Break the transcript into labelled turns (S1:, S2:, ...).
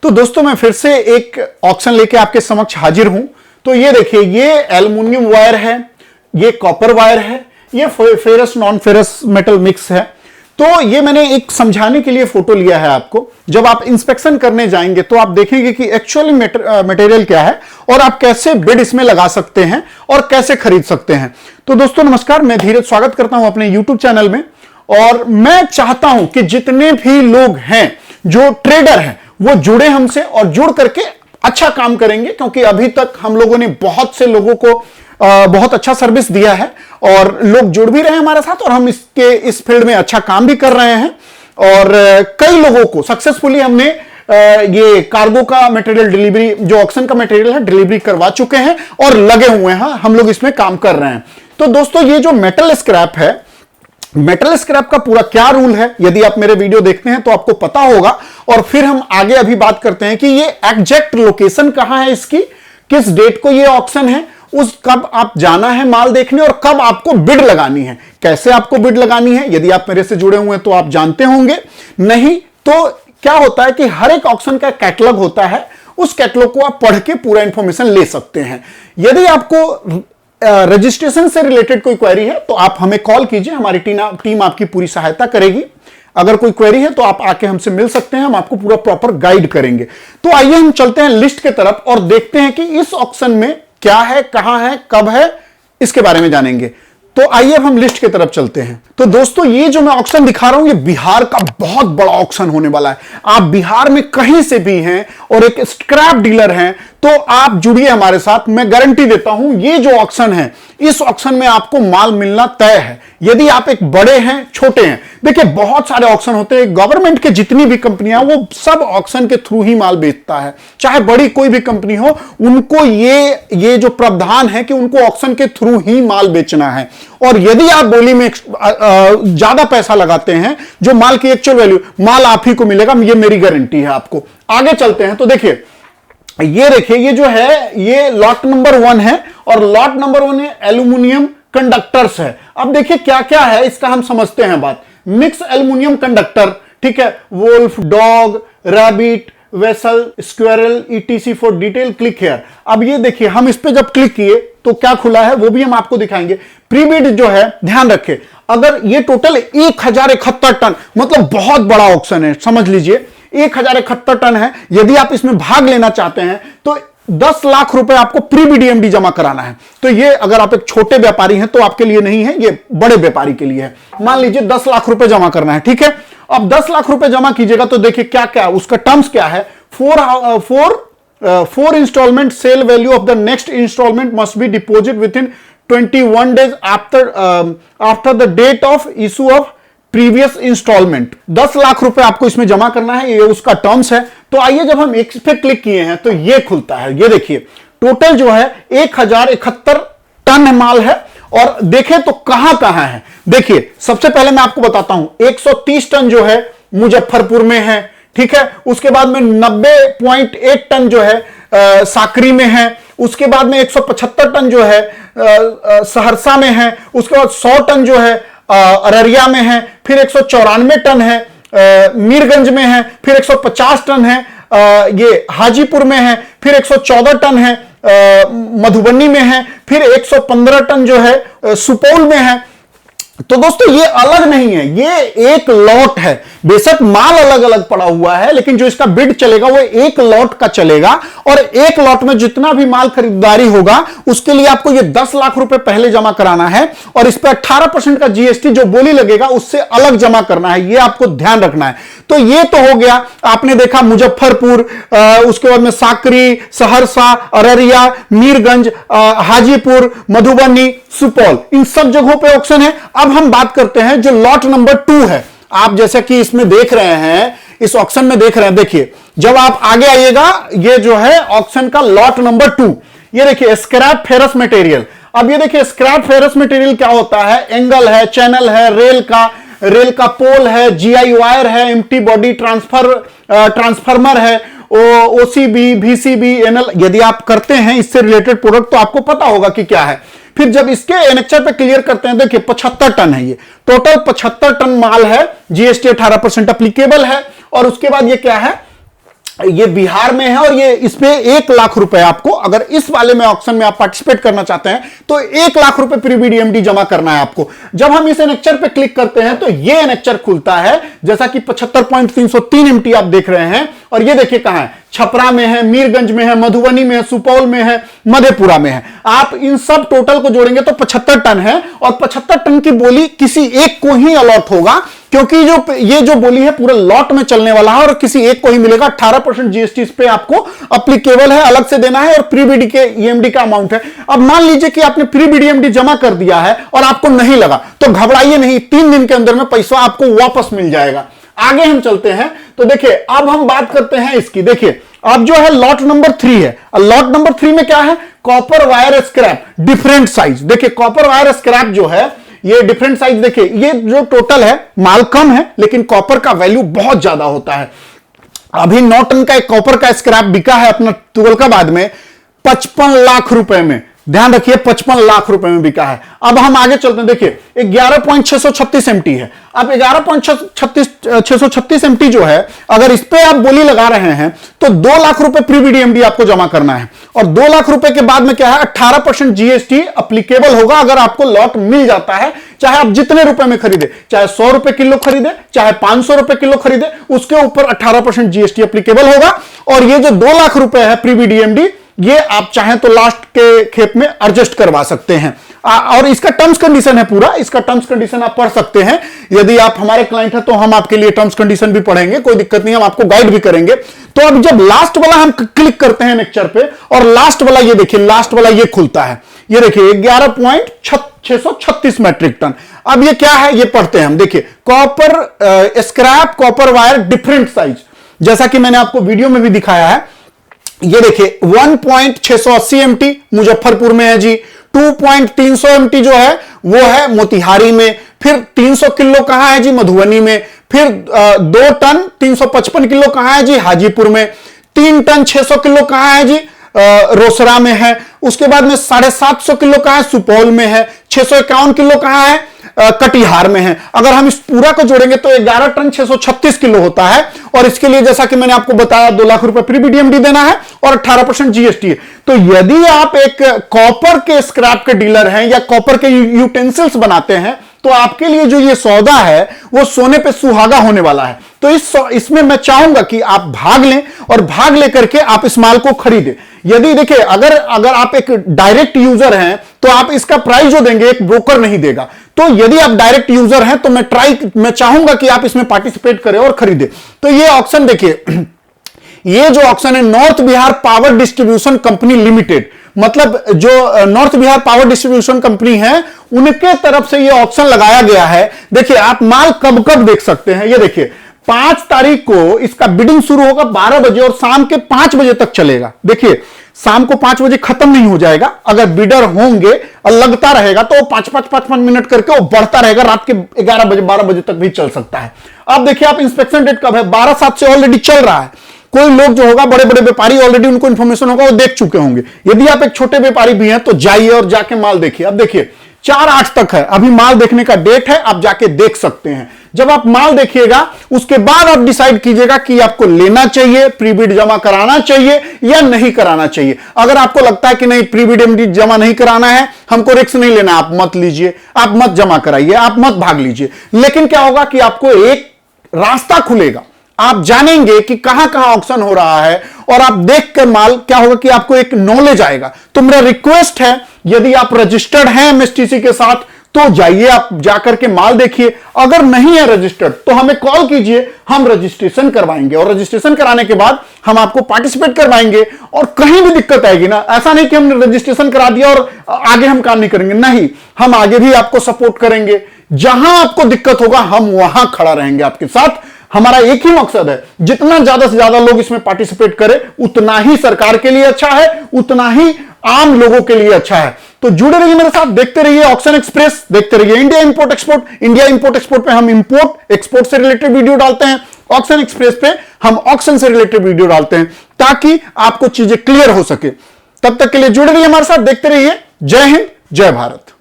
S1: तो दोस्तों मैं फिर से एक ऑक्शन लेके आपके समक्ष हाजिर हूं। तो ये देखिए, ये एल्युमिनियम वायर है, ये कॉपर वायर है, ये ferrous non ferrous metal mix है। तो ये मैंने एक समझाने के लिए फोटो लिया है आपको। जब आप इंस्पेक्शन करने जाएंगे तो आप देखेंगे कि एक्चुअली मटेरियल क्या है और आप कैसे बिड इसमें लगा सकते हैं और कैसे खरीद सकते हैं। तो दोस्तों नमस्कार, मैं धीरज स्वागत करता हूं अपने YouTube चैनल में। और मैं चाहता हूं कि जितने भी लोग हैं जो ट्रेडर हैं वो जुड़े हमसे और जुड़ करके अच्छा काम करेंगे, क्योंकि अभी तक हम लोगों ने बहुत से लोगों को बहुत अच्छा सर्विस दिया है और लोग जुड़ भी रहे हैं हमारे साथ और हम इस फील्ड में अच्छा काम भी कर रहे हैं। और कई लोगों को सक्सेसफुली हमने ये कार्गो का मटेरियल डिलीवरी, जो ऑक्शन का मटेरियल है, डिलीवरी करवा चुके हैं और लगे हुए हैं, हम लोग इसमें काम कर रहे हैं। तो दोस्तों ये जो मेटल स्क्रैप है, मेटल स्क्रैप का पूरा क्या रूल है, यदि आप मेरे वीडियो देखते हैं तो आपको पता होगा। और फिर हम आगे अभी बात करते हैं कि ये एग्जैक्ट लोकेशन कहां है इसकी, किस डेट को ये ऑक्शन है, उस कब आप जाना है माल देखने और कब आपको बिड लगानी है, कैसे आपको बिड लगानी है। यदि आप मेरे से जुड़े हुए हैं तो आप जानते होंगे, नहीं तो क्या होता है कि हर एक ऑक्शन का कैटलॉग होता है, उस कैटलॉग को आप पढ़ के पूरा इंफॉर्मेशन ले सकते हैं। यदि आपको रजिस्ट्रेशन से रिलेटेड कोई क्वेरी है तो आप हमें कॉल कीजिए, हमारी टीम आपकी पूरी सहायता करेगी। अगर कोई क्वेरी है तो आप आके हमसे मिल सकते हैं, हम आपको पूरा प्रॉपर गाइड करेंगे। तो आइए हम चलते हैं लिस्ट की तरफ और देखते हैं कि इस ऑक्शन में क्या है, कहां है, कब है, इसके बारे में जानेंगे। तो आइए अब हम लिस्ट की तरफ चलते हैं। तो दोस्तों ये जो मैं ऑक्शन दिखा रहा हूं, ये बिहार का बहुत बड़ा ऑक्शन होने वाला है। आप बिहार में कहीं से भी हैं और एक स्क्रैप डीलर हैं तो आप जुड़िए हमारे साथ। मैं गारंटी देता हूं ये जो ऑक्शन है, इस ऑक्शन में आपको माल मिलना तय है। यदि आप एक बड़े हैं, छोटे हैं, देखिए बहुत सारे ऑक्शन होते हैं, गवर्नमेंट के जितनी भी कंपनियां वो सब ऑक्शन के थ्रू ही माल बेचता है, चाहे बड़ी कोई भी कंपनी हो, उनको ये जो प्रावधान है कि उनको ऑक्शन के थ्रू ही माल बेचना है। और यदि आप बोली में ज्यादा पैसा लगाते हैं, जो माल की एक्चुअल वैल्यू, माल आप ही को मिलेगा, ये मेरी गारंटी है आपको। आगे चलते हैं तो देखिए, ये देखिए, ये जो है ये लॉट नंबर 1 है और लॉट नंबर 1 है एल्यूमिनियम कंडक्टर्स है। अब देखिए क्या क्या है इसका हम समझते हैं बात। मिक्स एल्यूमिनियम कंडक्टर, ठीक है, wolf, dog, rabbit, weasel, squirrel, ETC for detail, click here. अब ये देखिए, हम इस पे जब क्लिक किए तो क्या खुला है वो भी हम आपको दिखाएंगे। प्रीबिड जो है, ध्यान रखें, अगर ये टोटल 1071 टन, मतलब बहुत बड़ा ऑक्शन है, समझ लीजिए 1071 टन है। यदि आप इसमें भाग लेना चाहते हैं तो 10 लाख रुपए आपको प्रीबीडीएमडी जमा कराना है। तो ये अगर आप एक छोटे व्यापारी हैं तो आपके लिए नहीं है, ये बड़े व्यापारी के लिए है। मान लीजिए 10 लाख रुपए जमा करना है, ठीक है। अब 10 लाख रुपए जमा कीजिएगा तो देखिए क्या क्या उसका टर्म्स क्या है। 4 instalment sale value of the next instalment must be deposit within 21 days after the date of issue of previous instalment. 10 lakh रुपए आपको इसमें जमा करना है, ये उसका टर्म्स है। तो आइए, जब हम एक पे क्लिक किए हैं तो ये खुलता है। ये देखिए टोटल जो है 1071 टन माल है। और देखें तो कहां कहां है, देखिए सबसे पहले मैं आपको बताता हूं, 130 टन जो है मुजफ्फरपुर में है, ठीक है। उसके बाद में 90.8 टन जो है साकरी में है। उसके बाद में 175 टन जो है सहरसा में है। उसके बाद 100 टन जो है अररिया में है। फिर 194 टन है मीरगंज में है। फिर 150 टन है ये हाजीपुर में है। फिर 114 टन है मधुबनी में है। फिर 115 टन जो है सुपौल में है। तो दोस्तों ये अलग नहीं है, ये एक लॉट है। बेशक माल अलग अलग पड़ा हुआ है, लेकिन जो इसका बिड चलेगा वो एक लॉट का चलेगा। और एक लॉट में जितना भी माल खरीदारी होगा उसके लिए आपको ये 10 लाख रुपए पहले जमा कराना है और इस पर 18% का जीएसटी जो बोली लगेगा उससे अलग जमा करना है, ये आपको ध्यान रखना है। तो ये तो हो गया, आपने देखा मुजफ्फरपुर, उसके बाद में साकरी, सहरसा, अररिया, मीरगंज, हाजीपुर, मधुबनी, सुपौल, इन सब जगहों पे ऑक्शन है। अब हम बात करते हैं जो लॉट नंबर 2 है। आप जैसा कि इसमें देख रहे हैं, इस ऑक्शन में देख रहे हैं, देखिए जब आप आगे आइएगा, ये जो है ऑक्शन का लॉट नंबर 2, ये देखिए स्क्रैप फेरस मटेरियल। अब ये देखिए स्क्रैप फेरस मटेरियल क्या होता है, एंगल है, चैनल है, रेल का पोल है, जीआई वायर है, एम्प्टी बॉडी ट्रांसफार्मर है, ओसीबी, वीसीबी, एनएल। यदि आप करते हैं इससे रिलेटेड प्रोडक्ट तो आपको पता होगा कि क्या है। फिर जब इसके एनेक्चर पे क्लियर करते हैं, देखिए 75 टन है, ये टोटल 75 टन माल है, जीएसटी 18% अप्लीकेबल है। और उसके बाद ये क्या है, ये बिहार में है और ये इस पे 1 लाख रुपए आपको, अगर इस वाले में ऑक्शन में आप पार्टिसिपेट करना चाहते हैं तो 1 लाख रुपए प्री डीएमडी जमा करना है आपको। जब हम इस एनेक्चर पे क्लिक करते हैं तो ये एनेक्चर खुलता है, जैसा कि 75.303 MT आप देख रहे हैं। और ये देखिए कहां है, छपरा में है, मीरगंज में है, मधुबनी में है, सुपौल में है, मधेपुरा में है। आप इन सब टोटल को जोड़ेंगे तो 75 टन है और 75 टन की बोली किसी एक को ही अलॉट होगा, क्योंकि ये जो बोली है पूरा लॉट में चलने वाला है और किसी एक को ही मिलेगा। 18% जीएसटी इस पे आपको अप्लीकेबल है, अलग से देना है और प्री बीडी के ईएमडी का अमाउंट है। अब मान लीजिए कि आपने प्री बीडी ईएमडी जमा कर दिया है और आपको नहीं लगा, तो घबराइए नहीं, 3 दिन के अंदर में पैसा आपको वापस मिल जाएगा। आगे हम चलते हैं तो देखिए अब हम बात करते हैं इसकी। देखिए अब जो है लॉट नंबर 3 है। लॉट नंबर 3 में क्या है, copper wire scrap different size. देखिए कॉपर वायर स्क्रैप जो है ये डिफरेंट साइज, देखिए ये जो टोटल है माल कम है लेकिन कॉपर का वैल्यू बहुत ज्यादा होता है। अभी 9 टन का एक कॉपर का स्क्रैप बिका है अपना तुगलकाबाद में 55 लाख रुपए में। ध्यान रखिए 55 लाख रुपए में बिका है। अब हम आगे चलते हैं, देखिए 11.636 MT है। अब 11.636 MT जो है, अगर इस पे आप बोली लगा रहे हैं तो 2 लाख रुपए प्री बीडीएमडी आपको जमा करना है और 2 लाख रुपए के बाद में क्या है, 18% जीएसटी अप्लीकेबल होगा अगर आपको लॉट मिल जाता है। चाहे आप जितने रुपए में खरीदे, चाहे 100 रुपए किलो खरीदे, चाहे 500 रुपए किलो खरीदे, उसके ऊपर 18% जीएसटी अप्लीकेबल होगा। और ये जो 2 लाख रुपए है प्री बीडीएमडी, ये आप चाहें तो लास्ट के खेप में एडजस्ट करवा सकते हैं। और इसका टर्म्स कंडीशन है पूरा, इसका टर्म्स कंडीशन आप पढ़ सकते हैं। यदि आप हमारे क्लाइंट हैं तो हम आपके लिए टर्म्स कंडीशन भी पढ़ेंगे, कोई दिक्कत नहीं, हम आपको गाइड भी करेंगे। तो अब जब लास्ट वाला हम क्लिक करते हैं नेक्चर पे और लास्ट वाला ये देखिए, लास्ट वाला ये खुलता है, ये देखिए 11.636 मैट्रिक टन। अब ये क्या है ये पढ़ते हैं हम। देखिए copper scrap copper wire different size, जैसा कि मैंने आपको वीडियो में भी दिखाया है। ये देखिए 1.680 MT मुजफ्फरपुर में है जी, 2.300 MT जो है वो है मोतिहारी में, फिर 300 किलो कहां है जी, मधुबनी में, फिर 2 टन 355 किलो कहां है जी, हाजीपुर में, 3 टन 600 किलो कहां है जी, रोसड़ा में है। उसके बाद में 750 किलो कहां है, सुपौल में है। 651 किलो कहां है, कटिहार में है। अगर हम इस पूरा को जोड़ेंगे तो 11 टन 636 किलो होता है और इसके लिए जैसा कि मैंने आपको बताया 2 लाख रुपए प्री बीडीएमडी देना है और 18% जीएसटी है। तो यदि आप एक कॉपर के स्क्रैप के डीलर हैं या कॉपर के यूटेंसिल्स बनाते हैं तो आपके लिए जो ये सौदा है वो सोने पे सुहागा होने वाला है। तो इसमें मैं चाहूंगा कि आप भाग लें और भाग लेकर के आप इस माल को खरीदें। यदि देखिए अगर आप एक डायरेक्ट यूजर हैं तो आप इसका प्राइस जो देंगे एक ब्रोकर नहीं देगा। तो यदि आप डायरेक्ट यूजर हैं तो मैं चाहूंगा कि आप इसमें पार्टिसिपेट करें और खरीदें। तो ये ऑक्शन देखिए, ये जो ऑक्शन है north Bihar power distribution company limited, मतलब जो north Bihar power distribution company है उनके तरफ से ये ऑक्शन लगाया गया है। देखिए आप माल कब कब देख सकते हैं, ये देखिए 5 तारीख को इसका बिडिंग शुरू होगा 12 बजे और शाम के 5 बजे तक चलेगा। देखिए शाम को 5 बजे खत्म नहीं हो जाएगा, अगर बिडर होंगे और लगता रहेगा तो 5-5 मिनट करके वो बढ़ता रहेगा, रात के 11 बजे 12 बजे तक भी चल सकता है। अब देखिए आप इंस्पेक्शन डेट कब है, 12/7 से ऑलरेडी चल रहा है। कोई लोग जो होगा बड़े बड़े व्यापारी ऑलरेडी उनको इंफॉर्मेशन होगा, वो देख चुके होंगे। यदि आप एक छोटे व्यापारी भी हैं तो जाइए और जाके माल देखिए। अब देखिए 4/8 तक है अभी माल देखने का डेट है, आप जाके देख सकते हैं। जब आप माल देखिएगा उसके बाद आप डिसाइड कीजिएगा कि आपको लेना चाहिए, प्री बीड जमा कराना चाहिए या नहीं कराना चाहिए। अगर आपको लगता है कि नहीं प्री बीड जमा नहीं कराना है, हमको रिस्क नहीं लेना, आप मत लीजिए, आप मत जमा कराइए, आप मत भाग लीजिए। लेकिन क्या होगा कि आपको एक रास्ता खुलेगा, आप जानेंगे कि कहां कहां ऑक्शन हो रहा है और आप देख कर माल क्या होगा कि आपको एक नॉलेज आएगा। तो मेरा रिक्वेस्ट है यदि आप रजिस्टर्ड हैं एमएसटीसी के साथ तो जाइए, आप जाकर के माल देखिए। अगर नहीं है रजिस्टर्ड तो हमें कॉल कीजिए, हम रजिस्ट्रेशन करवाएंगे और रजिस्ट्रेशन कराने के बाद हम आपको पार्टिसिपेट करवाएंगे। और कहीं भी दिक्कत आएगी ना, ऐसा नहीं कि हमने रजिस्ट्रेशन करा दिया और आगे हम काम नहीं करेंगे, नहीं, हम आगे भी आपको सपोर्ट करेंगे। जहां आपको दिक्कत होगा हम वहां खड़ा रहेंगे आपके साथ। हमारा एक ही मकसद है, जितना ज्यादा से ज्यादा लोग इसमें पार्टिसिपेट करें उतना ही सरकार के लिए अच्छा है, उतना ही आम लोगों के लिए अच्छा है। तो जुड़े रहिए मेरे साथ, देखते रहिए ऑक्शन एक्सप्रेस, देखते रहिए India import export. India import export पे हम इंपोर्ट एक्सपोर्ट से रिलेटेड वीडियो डालते हैं, ऑक्शन एक्सप्रेस पे हम ऑक्शन से रिलेटेड वीडियो डालते हैं ताकि आपको चीजें क्लियर हो सके। तब तक के लिए जुड़े रहिए हमारे साथ, देखते रहिए। जय हिंद, जय भारत।